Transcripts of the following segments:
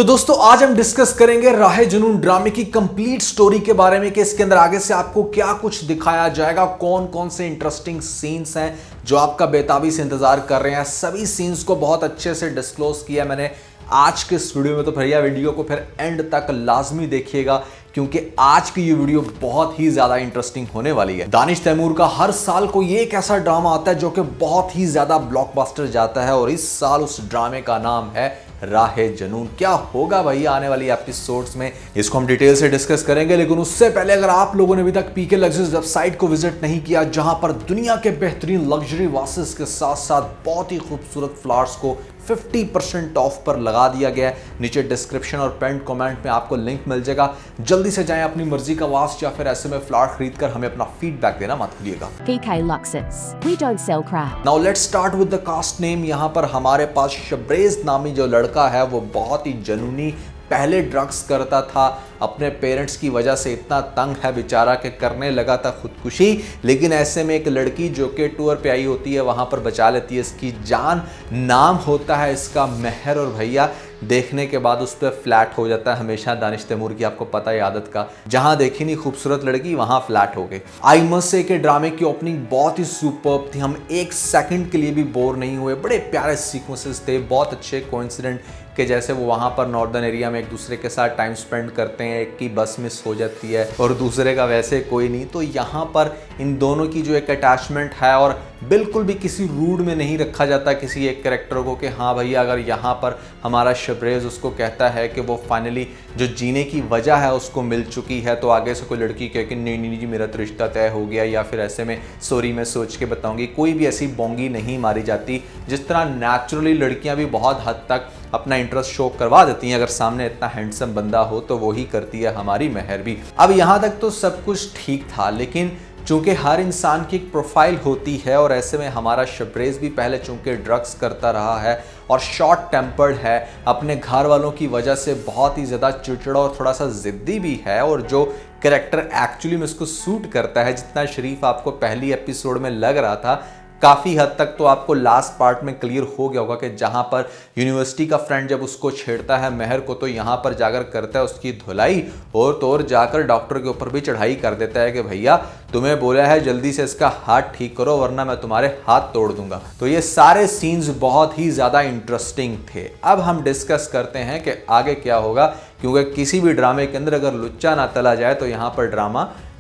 तो दोस्तों आज हम डिस्कस करेंगे राहे जुनून ड्रामे की कंप्लीट स्टोरी के बारे में कि इसके अंदर आगे से आपको क्या कुछ दिखाया जाएगा, कौन कौन से इंटरेस्टिंग सीन्स हैं जो आपका बेताबी से इंतजार कर रहे हैं। सभी सीन्स को बहुत अच्छे से डिस्क्लोज किया मैंने आज के इस वीडियो में। तो भैया वीडियो को फिर एंड तक लाजमी देखिएगा क्योंकि आज की ये वीडियो बहुत ही ज्यादा इंटरेस्टिंग होने वाली है। दानिश तैमूर का हर साल को ये एक ऐसा ड्रामा आता है जो कि बहुत ही ज्यादा ब्लॉकबस्टर जाता है और इस साल उस ड्रामे का नाम है राहे जुनून। क्या होगा भैया आने वाली एपिसोड्स में, इसको हम डिटेल से डिस्कस करेंगे। लेकिन उससे पहले अगर आप लोगों ने अभी तक पीके लग्जरीज वेबसाइट को विजिट नहीं किया, जहां पर दुनिया के बेहतरीन लग्जरी वासेस के साथ साथ बहुत ही खूबसूरत फ्लावर्स को 50% ऑफ पर लगा दिया गया है, नीचे डिस्क्रिप्शन और पेंट कमेंट में आपको लिंक मिल जाएगा। जल्दी से जाएं, अपनी मर्जी का वास्ट या फिर ऐसे में फ्लावर खरीद कर हमें अपना फीडबैक देना मत भूलिएगा। PK Luxus. We don't sell crap. Now let's start with the cast name. यहाँ पर हमारे पास शबरेज नामी जो लड़का है वो बहुत ही जुनूनी, पहले ड्रग्स करता था, अपने पेरेंट्स की वजह से इतना तंग है बेचारा कि करने लगा था खुदकुशी। लेकिन ऐसे में एक लड़की जो कि टूर पे आई होती है वहाँ पर बचा लेती है इसकी जान। नाम होता है इसका मेहर और भैया देखने के बाद उस पर फ्लैट हो जाता है हमेशा दानिश तैमूर की, आपको पता है आदत का, जहां देखी नहीं खूबसूरत लड़की वहां फ्लैट हो गए। आई मस्ट से के ड्रामे की ओपनिंग बहुत ही सुपर्ब थी, हम एक सेकंड के लिए भी बोर नहीं हुए। बड़े प्यारे सीक्वेंसेस थे, बहुत अच्छे कोइंसिडेंट के जैसे वो वहाँ पर नॉर्दर्न एरिया में एक दूसरे के साथ टाइम स्पेंड करते हैं, एक की बस मिस हो जाती है और दूसरे का वैसे कोई नहीं। तो यहाँ पर इन दोनों की जो एक अटैचमेंट है और बिल्कुल भी किसी रूड में नहीं रखा जाता किसी एक कैरेक्टर को कि हाँ भैया अगर यहाँ पर हमारा शबरेज उसको कहता है कि वो फाइनली जो जीने की वजह है उसको मिल चुकी है, तो आगे से कोई लड़की कहे कि नहीं नहीं जी मेरा तो रिश्ता तय हो गया, या फिर ऐसे में सॉरी मैं सोच के बताऊंगी, कोई भी ऐसी बोंगी नहीं मारी जाती। जिस तरह नेचुरली लड़कियां भी बहुत हद तक अपना इंटरेस्ट शो करवा देती हैं, अगर सामने इतना हैंडसम बंदा हो तो वो ही करती है हमारी मेहर भी। अब यहाँ तक तो सब कुछ ठीक था, लेकिन चूंकि हर इंसान की एक प्रोफाइल होती है और ऐसे में हमारा शबरेज भी पहले चूंकि ड्रग्स करता रहा है और शॉर्ट टेम्पर्ड है, अपने घर वालों की वजह से बहुत ही ज़्यादा चिड़चिड़ा और थोड़ा सा ज़िद्दी भी है, और जो कैरेक्टर एक्चुअली में उसको सूट करता है, जितना शरीफ आपको पहली एपिसोड में लग रहा था, काफ़ी हद तक तो आपको लास्ट पार्ट में क्लियर हो गया होगा कि जहाँ पर यूनिवर्सिटी का फ्रेंड जब उसको छेड़ता है मेहर को, तो यहाँ पर जाकर करता है उसकी धुलाई और तो और जाकर डॉक्टर के ऊपर भी चढ़ाई कर देता है कि भैया तुम्हें बोला है जल्दी से इसका हाथ ठीक करो वरना मैं तुम्हारे हाथ तोड़ दूंगा। तो ये सारे सीन्स बहुत ही ज़्यादा इंटरेस्टिंग थे। अब हम डिस्कस करते हैं कि आगे क्या होगा, क्योंकि किसी भी ड्रामे के अंदर अगर लुच्चा ना तला जाए तो यहाँ पर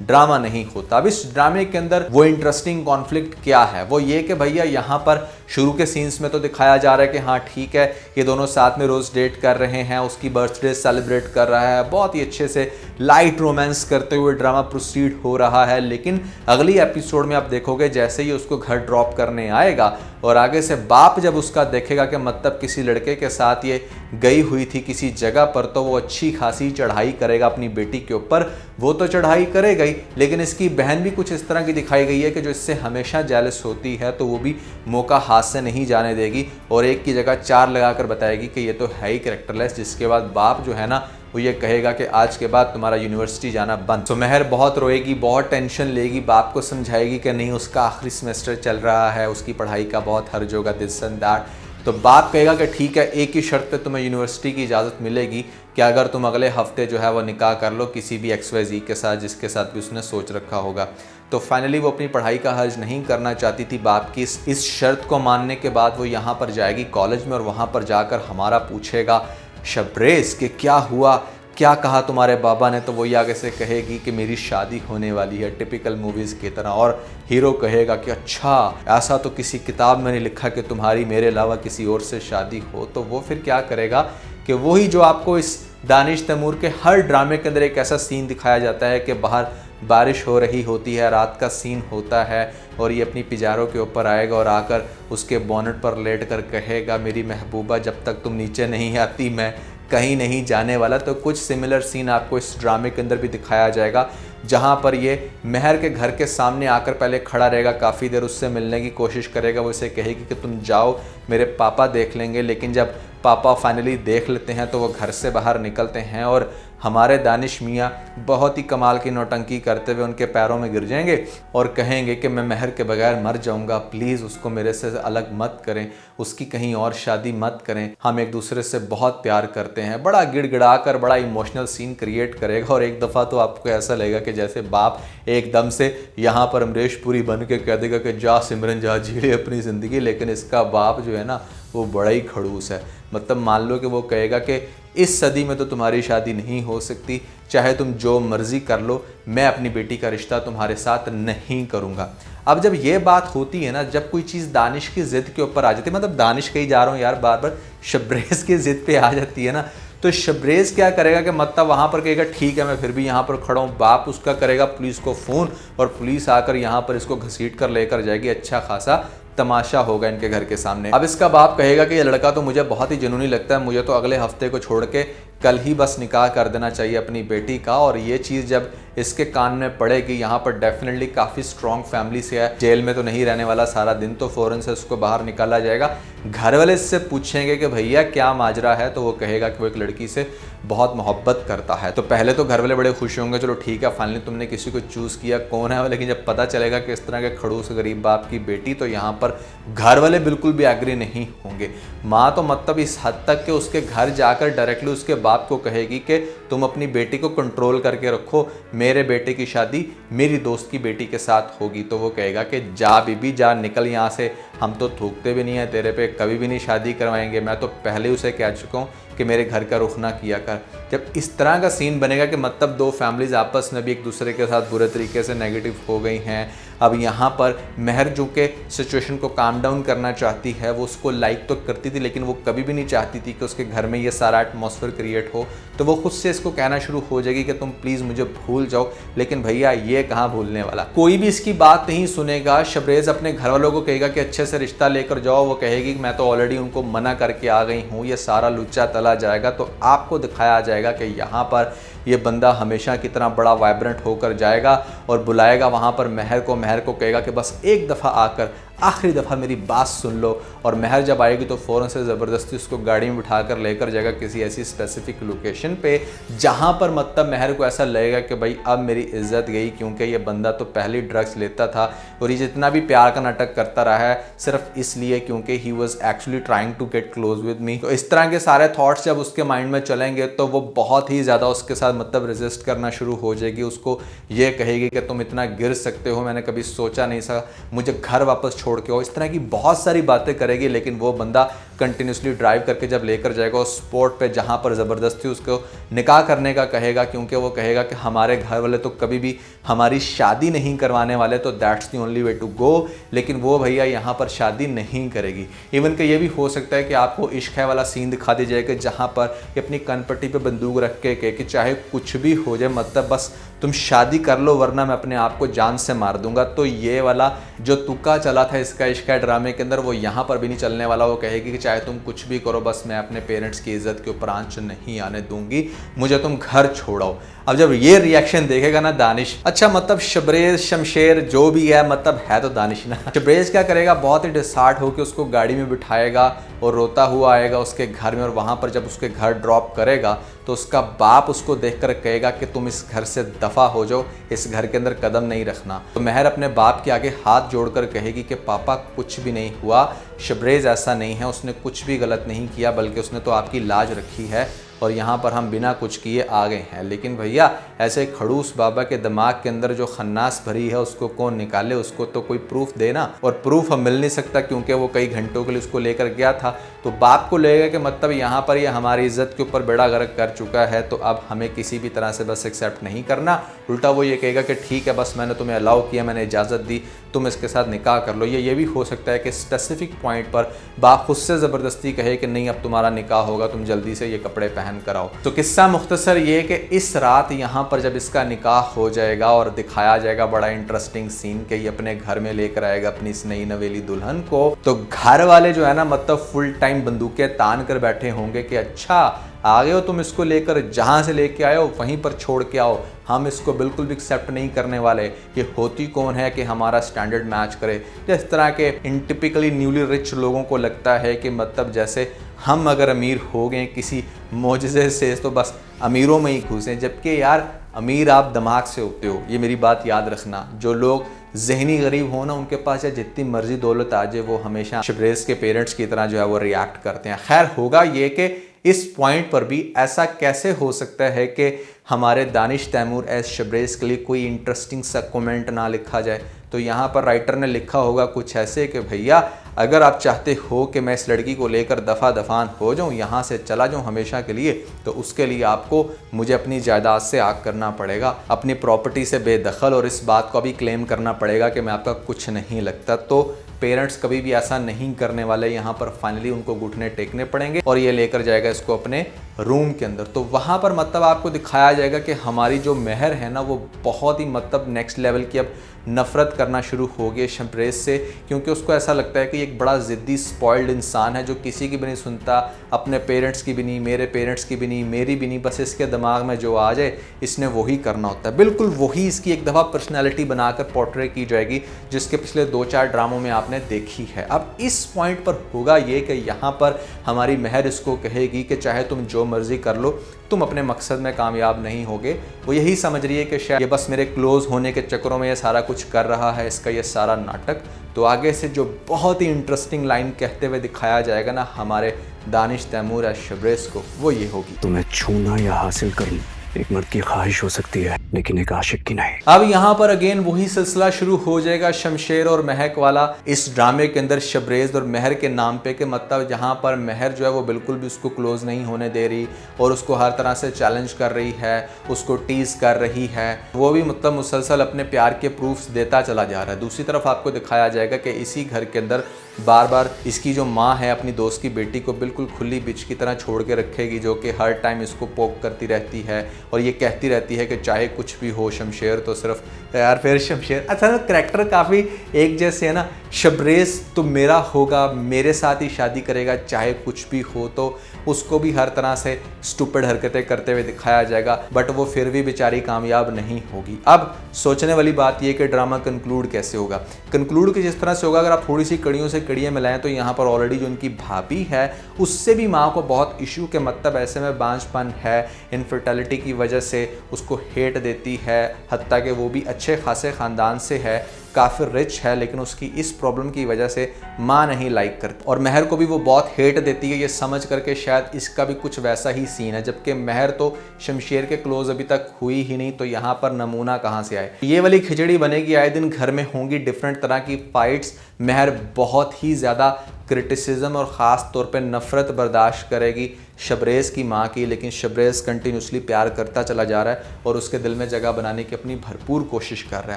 ड्रामा नहीं होता। अब इस ड्रामे के अंदर वो इंटरेस्टिंग कॉन्फ्लिक्ट क्या है, वो ये कि भैया यहाँ पर शुरू के सीन्स में तो दिखाया जा रहा है कि हाँ ठीक है ये दोनों साथ में रोज डेट कर रहे हैं, उसकी बर्थडे सेलिब्रेट कर रहा है, बहुत ही अच्छे से लाइट रोमांस करते हुए ड्रामा प्रोसीड हो रहा है। लेकिन अगली एपिसोड में आप देखोगे जैसे ही उसको घर ड्रॉप करने आएगा और आगे से बाप जब उसका देखेगा कि मतलब किसी लड़के के साथ ये गई हुई थी किसी जगह पर, तो वो अच्छी खासी चढ़ाई करेगा अपनी बेटी के ऊपर। वो तो चढ़ाई करेगा ही, लेकिन इसकी बहन भी कुछ इस तरह की दिखाई गई है कि जो इससे हमेशा जेलस होती है, तो वो भी मौका हाथ से नहीं जाने देगी और एक की जगह 4 लगाकर बताएगी कि ये तो है ही कैरेक्टरलेस। जिसके बाद बाप जो है ना वो ये कहेगा कि आज के बाद तुम्हारा यूनिवर्सिटी जाना बंद। तो मेहर बहुत रोएगी, बहुत टेंशन लेगी, बाप को समझाएगी कि नहीं उसका आखिरी सेमेस्टर चल रहा है, उसकी पढ़ाई का बहुत हर्ज होगा, दिस एंड दैट। तो बाप कहेगा कि ठीक है, एक ही शर्त पे तुम्हें यूनिवर्सिटी की इजाज़त मिलेगी कि अगर तुम अगले हफ्ते जो है वो निकाह कर लो किसी भी XYZ के साथ जिसके साथ भी उसने सोच रखा होगा। तो फाइनली वो अपनी पढ़ाई का हर्ज नहीं करना चाहती थी बाप की इस शर्त को मानने के बाद वो यहाँ पर जाएगी कॉलेज में और वहाँ पर जाकर हमारा पूछेगा शबरेज कि क्या हुआ, क्या कहा तुम्हारे बाबा ने। तो वही आगे से कहेगी कि मेरी शादी होने वाली है, टिपिकल मूवीज़ की तरह। और हीरो कहेगा कि अच्छा ऐसा तो किसी किताब में नहीं लिखा कि तुम्हारी मेरे अलावा किसी और से शादी हो। तो वो फिर क्या करेगा कि वही जो आपको इस दानिश तैमूर के हर ड्रामे के अंदर एक ऐसा सीन दिखाया जाता है कि बाहर बारिश हो रही होती है, रात का सीन होता है और ये अपनी पिजारों के ऊपर आएगा और आकर उसके बोनट पर लेट कर कहेगा मेरी महबूबा जब तक तुम नीचे नहीं आती मैं कहीं नहीं जाने वाला। तो कुछ सिमिलर सीन आपको इस ड्रामे के अंदर भी दिखाया जाएगा। जहाँ पर ये महर के घर के सामने आकर पहले खड़ा रहेगा, काफ़ी देर उससे मिलने की कोशिश करेगा। वो इसे कहेगी कि तुम जाओ, मेरे पापा देख लेंगे। लेकिन जब पापा फाइनली देख लेते हैं तो वो घर से बाहर निकलते हैं और हमारे दानिश मियाँ बहुत ही कमाल की नौटंकी करते हुए उनके पैरों में गिर जाएंगे और कहेंगे कि मैं महर के बगैर मर जाऊंगा, प्लीज़ उसको मेरे से अलग मत करें, उसकी कहीं और शादी मत करें, हम एक दूसरे से बहुत प्यार करते हैं। बड़ा गिड़गिड़ा कर बड़ा इमोशनल सीन क्रिएट करेगा और एक दफ़ा तो आपको ऐसा लगेगा कि जैसे बाप एकदम से यहाँ पर अमरीश पुरी बन के कह देगा कि जा सिमरन जा जीले अपनी ज़िंदगी। लेकिन इसका बाप जो है ना वो बड़ा ही खड़ूस है। मतलब मान लो कि वो कहेगा कि इस सदी में तो तुम्हारी शादी नहीं हो सकती, चाहे तुम जो मर्जी कर लो, मैं अपनी बेटी का रिश्ता तुम्हारे साथ नहीं करूँगा। अब जब ये बात होती है ना, जब कोई चीज़ दानिश की ज़िद के ऊपर आ जाती है, मतलब दानिश कहीं जा रहा हूँ यार बार बार, शब्रेज़ की ज़िद पे आ जाती है ना, तो शब्रेज़ क्या करेगा कि मतलब वहाँ पर कहेगा ठीक है मैं फिर भी यहाँ पर खड़ा हूँ। बाप उसका करेगा पुलिस को फ़ोन और पुलिस आकर यहाँ पर इसको घसीट कर लेकर जाएगी। अच्छा खासा तमाशा होगा इनके घर के सामने। अब इसका बाप कहेगा कि ये लड़का तो मुझे बहुत ही जुनूनी लगता है, मुझे तो अगले हफ्ते को छोड़ के कल ही बस निकाह कर देना चाहिए अपनी बेटी का। और ये चीज़ जब इसके कान में पड़ेगी, यहाँ पर डेफिनेटली काफ़ी स्ट्रॉन्ग फैमिली से है, जेल में तो नहीं रहने वाला सारा दिन, तो फ़ौरन से उसको बाहर निकाला जाएगा। घर वाले इससे पूछेंगे कि भैया क्या माजरा है, तो वो कहेगा कि वो एक लड़की से बहुत मोहब्बत करता है। तो पहले तो घर वाले बड़े खुश होंगे, चलो ठीक है फाइनली तुमने किसी को चूज़ किया, कौन है वो। लेकिन जब पता चलेगा कि इस तरह के खड़ूस गरीब बाप की बेटी, तो यहाँ पर घर वाले बिल्कुल भी एग्री नहीं होंगे। माँ तो मतलब इस हद तक कि उसके घर जाकर डायरेक्टली उसके बाप को कहेगी कि तुम अपनी बेटी को कंट्रोल करके रखो, मेरे बेटे की शादी मेरी दोस्त की बेटी के साथ होगी। तो वो कहेगा कि जा बीबी जा, निकल यहाँ से, हम तो थूकते भी नहीं हैं तेरे पे, कभी भी नहीं शादी करवाएंगे, मैं तो पहले उसे कह चुका हूँ कि मेरे घर का रुख ना किया कर। जब इस तरह का सीन बनेगा कि मतलब दो फैमिलीज आपस में भी एक दूसरे के साथ बुरे तरीके से नेगेटिव हो गई हैं। अब यहाँ पर महर जो कि सिचुएशन को काम डाउन करना चाहती है, वो उसको लाइक तो करती थी लेकिन वो कभी भी नहीं चाहती थी कि उसके घर में ये सारा एटमॉस्फेयर क्रिएट हो। तो वो खुद से इसको कहना शुरू हो जाएगी कि तुम प्लीज़ मुझे भूल जाओ। लेकिन भैया ये कहाँ भूलने वाला, कोई भी इसकी बात नहीं सुनेगा। शबरेज़ अपने घर वालों को कहेगा कि अच्छे से रिश्ता लेकर जाओ, वो कहेगी कि मैं तो ऑलरेडी उनको मना करके आ गई हूँ। ये सारा लुच्चा तला जाएगा तो आपको दिखाया जाएगा कि यहाँ पर ये बंदा हमेशा कितना बड़ा वाइब्रेंट होकर जाएगा और बुलाएगा वहाँ पर महर को कहेगा कि बस एक दफ़ा आकर आखिरी दफ़ा मेरी बात सुन लो। और महर जब आएगी तो फ़ौरन से ज़बरदस्ती उसको गाड़ी में बिठाकर लेकर जाएगा किसी ऐसी स्पेसिफिक लोकेशन पे जहाँ पर मतलब महर को ऐसा लगेगा कि भाई अब मेरी इज्जत गई, क्योंकि ये बंदा तो पहले ड्रग्स लेता था और ये जितना भी प्यार का नाटक करता रहा है सिर्फ इसलिए क्योंकि he was actually trying to get close with me. तो इस तरह के सारे थॉट्स जब उसके माइंड में चलेंगे तो वो बहुत ही ज़्यादा उसके साथ मतलब रेजिस्ट करना शुरू हो जाएगी। उसको ये कहेगी कि तुम इतना गिर सकते हो, मैंने कभी सोचा नहीं था, मुझे घर वापस छोड़ के आओ। इस तरह की बहुत सारी बातें करेगी। लेकिन वो बंदा कंटिन्यूसली ड्राइव करके जब लेकर जाएगा उस स्पॉट पे जहाँ पर ज़बरदस्ती उसको निकाह करने का कहेगा, क्योंकि वो कहेगा कि हमारे घर वाले तो कभी भी हमारी शादी नहीं करवाने वाले, तो that's the only way to go. लेकिन वो भैया यहाँ पर शादी नहीं करेगी। इवन कि ये भी हो सकता है कि आपको इश्क है वाला सीन दिखा दी जाए कि जहाँ पर ये अपनी कनपट्टी पे बंदूक रख के कि चाहे कुछ भी हो जाए, मतलब बस तुम शादी कर लो वरना मैं अपने आप को जान से मार दूंगा। तो ये वाला जो तुक्का चला था इसका इश्क है ड्रामे के अंदर, वो यहाँ पर भी नहीं चलने वाला। वो कहेगी कि चाहे तुम कुछ भी करो, बस मैं अपने पेरेंट्स की इज्जत के ऊपर आंच नहीं आने दूंगी, मुझे तुम घर छोड़ो। अब जब ये रिएक्शन देखेगा ना दानिश, अच्छा मतलब शबरेज शमशेर जो भी है, मतलब है तो दानिश ना, शबरेज क्या करेगा, बहुत ही डिसहार्ट होकर उसको गाड़ी में बिठाएगा और रोता हुआ आएगा उसके घर में। और वहाँ पर जब उसके घर ड्रॉप करेगा तो उसका बाप उसको देखकर कहेगा कि तुम इस घर से दफ़ा हो जाओ, इस घर के अंदर कदम नहीं रखना। तो महर अपने बाप के आगे हाथ जोड़कर कहेगी कि पापा कुछ भी नहीं हुआ, शबरेज ऐसा नहीं है, उसने कुछ भी गलत नहीं किया, बल्कि उसने तो आपकी लाज रखी है और यहाँ पर हम बिना कुछ किए आ गए हैं। लेकिन भैया ऐसे खड़ूस बाबा के दिमाग के अंदर जो खन्नास भरी है उसको कौन निकाले, उसको तो कोई प्रूफ देना। और प्रूफ हम मिल नहीं सकता क्योंकि वो कई घंटों के लिए उसको लेकर गया था। तो बाप को लगेगा कि मतलब यहाँ पर ये हमारी इज्जत के ऊपर बेड़ा गर्क कर चुका है, तो अब हमें किसी भी तरह से बस एक्सेप्ट नहीं करना। उल्टा वो ये कहेगा कि ठीक है बस मैंने तुम्हें अलाउ किया, मैंने इजाज़त दी, तुम इसके साथ निकाह कर लो। ये भी हो सकता है कि स्पेसिफिक पॉइंट पर बाप खुद से ज़बरदस्ती कहे कि नहीं अब तुम्हारा निकाह होगा, तुम जल्दी से ये कपड़े पहन कर आओ। तो किस्सा मुख्तसर ये कि इस रात यहाँ पर जब इसका निकाह हो जाएगा और दिखाया जाएगा बड़ा इंटरेस्टिंग सीन कि ये अपने घर में लेकर आएगा अपनी इस नई नवेली दुल्हन को, तो घर वाले जो है ना मतलब फुल टाइम बंदूकें तान कर बैठे होंगे कि अच्छा आ गए हो तुम इसको लेकर, जहाँ से लेके आए हो वहीं पर छोड़ के आओ, हम इसको बिल्कुल भी एक्सेप्ट नहीं करने वाले। ये होती कौन है कि हमारा स्टैंडर्ड मैच करे। जिस तरह के इन टिपिकली न्यूली रिच लोगों को लगता है कि मतलब जैसे हम अगर अमीर हो गए किसी मोजज़े से तो बस अमीरों में ही घुसें, जबकि यार अमीर आप दिमाग से होते हो, ये मेरी बात याद रखना। जो लोग ज़हनी गरीब हो ना, उनके पास या जितनी मर्जी दौलत आ जाए वो हमेशा शबरेज़ के पेरेंट्स की तरह जो है वो रिएक्ट करते हैं। खैर होगा ये कि इस पॉइंट पर भी ऐसा कैसे हो सकता है कि हमारे दानिश तैमूर एज शबरेज़ के लिए कोई इंटरेस्टिंग सा कमेंट ना लिखा जाए। तो यहाँ पर राइटर ने लिखा होगा कुछ ऐसे कि भैया अगर आप चाहते हो कि मैं इस लड़की को लेकर दफ़ा दफ़ान हो जाऊँ, यहाँ से चला जाऊँ हमेशा के लिए, तो उसके लिए आपको मुझे अपनी जायदाद से आग करना पड़ेगा, अपनी प्रॉपर्टी से बेदखल और इस बात को भी क्लेम करना पड़ेगा कि मैं आपका कुछ नहीं लगता। तो पेरेंट्स कभी भी ऐसा नहीं करने वाले। यहाँ पर फाइनली उनको घुटने टेकने पड़ेंगे और ये लेकर जाएगा इसको अपने रूम के अंदर। तो वहाँ पर मतलब आपको दिखाया जाएगा कि हमारी जो मेहर है ना वो बहुत ही मतलब नेक्स्ट लेवल की अब नफ़रत करना शुरू हो गई शबरेज़ से, क्योंकि उसको ऐसा लगता है कि एक बड़ा ज़िद्दी स्पॉइल्ड इंसान है जो किसी की भी नहीं सुनता, अपने पेरेंट्स की भी नहीं, मेरे पेरेंट्स की भी नहीं, मेरी भी नहीं, बस इसके दिमाग में जो आ जाए इसने वही करना होता है। बिल्कुल वही इसकी एक दफ़ा पर्सनैलिटी बनाकर पोर्ट्रे की जाएगी जिसके पिछले 2-4 ड्रामों में आपने देखी है। अब इस पॉइंट पर होगा ये कि यहाँ पर हमारी मेहर इसको कहेगी कि चाहे तुम जो मर्ज़ी कर लो, तुम अपने मकसद में कामयाब नहीं होगे। वो यही समझ रही है कि शायद ये बस मेरे क्लोज़ होने के चक्करों में ये सारा कुछ कर रहा है, इसका ये सारा नाटक। तो आगे से जो बहुत ही इंटरेस्टिंग लाइन कहते हुए दिखाया जाएगा ना हमारे दानिश तैमूर एज शबरेज़ को, वो ये होगी, तुम्हें छूना या हासिल करना एक मर्द की ख्वाहिश हो सकती है लेकिन एक आशिक की नहीं। अब यहाँ पर अगेन वही सिलसिला शुरू हो जाएगा शमशेर और महक वाला इस ड्रामे के अंदर शबरेज़ और महर के नाम पे, कि मतलब जहाँ पर महर जो है वो बिल्कुल भी उसको क्लोज़ नहीं होने दे रही और उसको हर तरह से चैलेंज कर रही है, उसको टीज़ कर रही है, वो भी मतलब मुसलसल अपने प्यार के प्रूफ्स देता चला जा रहा है। दूसरी तरफ आपको दिखाया जाएगा कि इसी घर के अंदर बार बार इसकी जो माँ है अपनी दोस्त की बेटी को बिल्कुल खुली बिच की तरह छोड़ के रखेगी, जो कि हर टाइम इसको पोक करती रहती है और ये कहती रहती है कि चाहे कुछ भी हो शमशेर तो सिर्फ यार। फिर शमशेर अच्छा करैक्टर काफ़ी एक जैसे है ना, शबरेज़ तो मेरा होगा, मेरे साथ ही शादी करेगा चाहे कुछ भी हो, तो उसको भी हर तरह से स्टूपिड हरकतें करते हुए दिखाया जाएगा, बट वो फिर भी बेचारी कामयाब नहीं होगी। अब सोचने वाली बात ये कि ड्रामा कंक्लूड कैसे होगा। कंक्लूड की जिस तरह से होगा, अगर आप थोड़ी सी कड़ियों से कड़ियाँ मिलाएं तो यहाँ पर ऑलरेडी जो उनकी भाभी है उससे भी माँ को बहुत इशू के मतलब ऐसे में बांझपन है, इनफर्टिलिटी की वजह से उसको हेट देती है, हत्ता कि वो भी अच्छे खासे ख़ानदान से है, काफ़ी रिच है, लेकिन उसकी इस प्रॉब्लम की वजह से माँ नहीं लाइक करती और महर को भी वो बहुत हेट देती है, ये समझ करके शायद इसका भी कुछ वैसा ही सीन है। जबकि महर तो शमशेर के क्लोज अभी तक हुई ही नहीं, तो यहाँ पर नमूना कहाँ से आए। ये वाली खिचड़ी बनेगी, आए दिन घर में होंगी डिफरेंट तरह की फाइट्स। महर बहुत ही ज़्यादा क्रिटिसिज्म और ख़ास तौर पे नफ़रत बर्दाश्त करेगी शबरेज़ की माँ की, लेकिन शबरेज़ कंटिन्यूसली प्यार करता चला जा रहा है और उसके दिल में जगह बनाने की अपनी भरपूर कोशिश कर रहा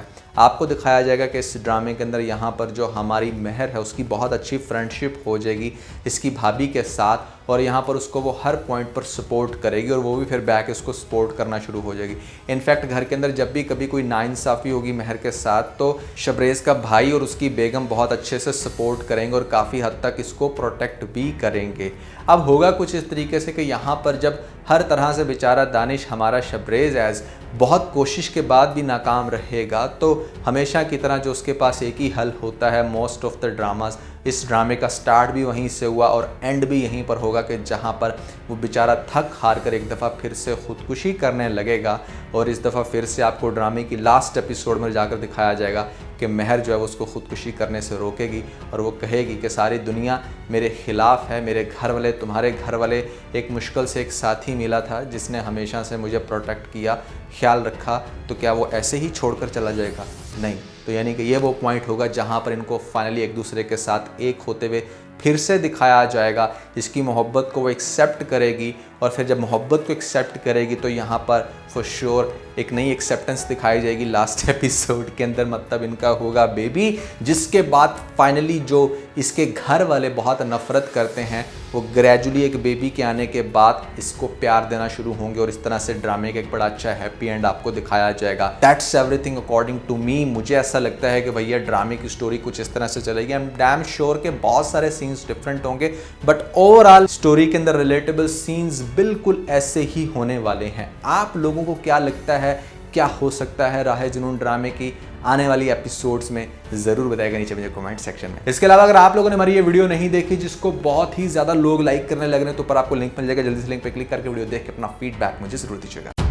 है। आपको दिखाया जाएगा कि इस ड्रामे के अंदर यहाँ पर जो हमारी महर है उसकी बहुत अच्छी फ्रेंडशिप हो जाएगी इसकी भाभी के साथ, और यहाँ पर उसको वो हर पॉइंट पर सपोर्ट करेगी और वो भी फिर बैक इसको सपोर्ट करना शुरू हो जाएगी। इनफैक्ट घर के अंदर जब भी कभी कोई नाइंसाफ़ी होगी महर के साथ, तो शबरेज़ का भाई और उसकी बेगम बहुत अच्छे से सपोर्ट करेंगे और काफ़ी हद तक इसको प्रोटेक्ट भी करेंगे। अब होगा कुछ इस तरीके से कि यहाँ पर जब हर तरह से बेचारा दानिश हमारा शबरेज़ एज बहुत कोशिश के बाद भी नाकाम रहेगा, तो हमेशा की तरह जो उसके पास एक ही हल होता है मोस्ट ऑफ द ड्रामास, इस ड्रामे का स्टार्ट भी वहीं से हुआ और एंड भी यहीं पर होगा कि जहाँ पर वो बेचारा थक हार कर एक दफ़ा फिर से ख़ुदकुशी करने लगेगा। और इस दफ़ा फिर से आपको ड्रामे की लास्ट एपिसोड में जाकर दिखाया जाएगा कि महर जो है वो उसको ख़ुदकुशी करने से रोकेगी और वो कहेगी कि सारी दुनिया मेरे ख़िलाफ़ है, मेरे घर वाले, तुम्हारे घर वाले, एक मुश्किल से एक साथी मिला था जिसने हमेशा से मुझे प्रोटेक्ट किया, ख्याल रखा, तो क्या वो ऐसे ही छोड़कर चला जाएगा? नहीं। तो यानी कि ये वो पॉइंट होगा जहाँ पर इनको फाइनली एक दूसरे के साथ एक होते हुए फिर से दिखाया जाएगा, जिसकी मोहब्बत को वो एक्सेप्ट करेगी। और फिर जब मोहब्बत को एक्सेप्ट करेगी तो यहाँ पर फॉर श्योर एक नई एक्सेप्टेंस दिखाई जाएगी लास्ट एपिसोड के अंदर, मतलब इनका होगा बेबी, जिसके बाद फाइनली जो इसके घर वाले बहुत नफ़रत करते हैं वो ग्रेजुअली एक बेबी के आने के बाद इसको प्यार देना शुरू होंगे और इस तरह से ड्रामे का एक बड़ा अच्छा हैप्पी एंड आपको दिखाया जाएगा। That's everything according to me. मुझे ऐसा ऐसा लगता है कि भैया ड्रामे की स्टोरी कुछ इस तरह से चलेगी। आई एम डैम श्योर के बहुत सारे सीन्स डिफरेंट होंगे, बट ओवरऑल स्टोरी के अंदर रिलेटेबल सीन्स बिल्कुल ऐसे ही होने वाले हैं। आप लोगों को क्या लगता है, क्या हो सकता है राहे जुनून ड्रामे की आने वाली एपिसोड्स में, जरूर बताएगा नीचे मुझे कमेंट सेक्शन में। इसके अलावा अगर आप लोगों ने हमारी ये वीडियो नहीं देखी जिसको बहुत ही ज्यादा लोग लाइक करने लग रहे हैं, तो ऊपर आपको लिंक मिल जाएगा, जल्दी से लिंक पे क्लिक करके वीडियो देख के अपना फीडबैक मुझे जरूर दीजिएगा।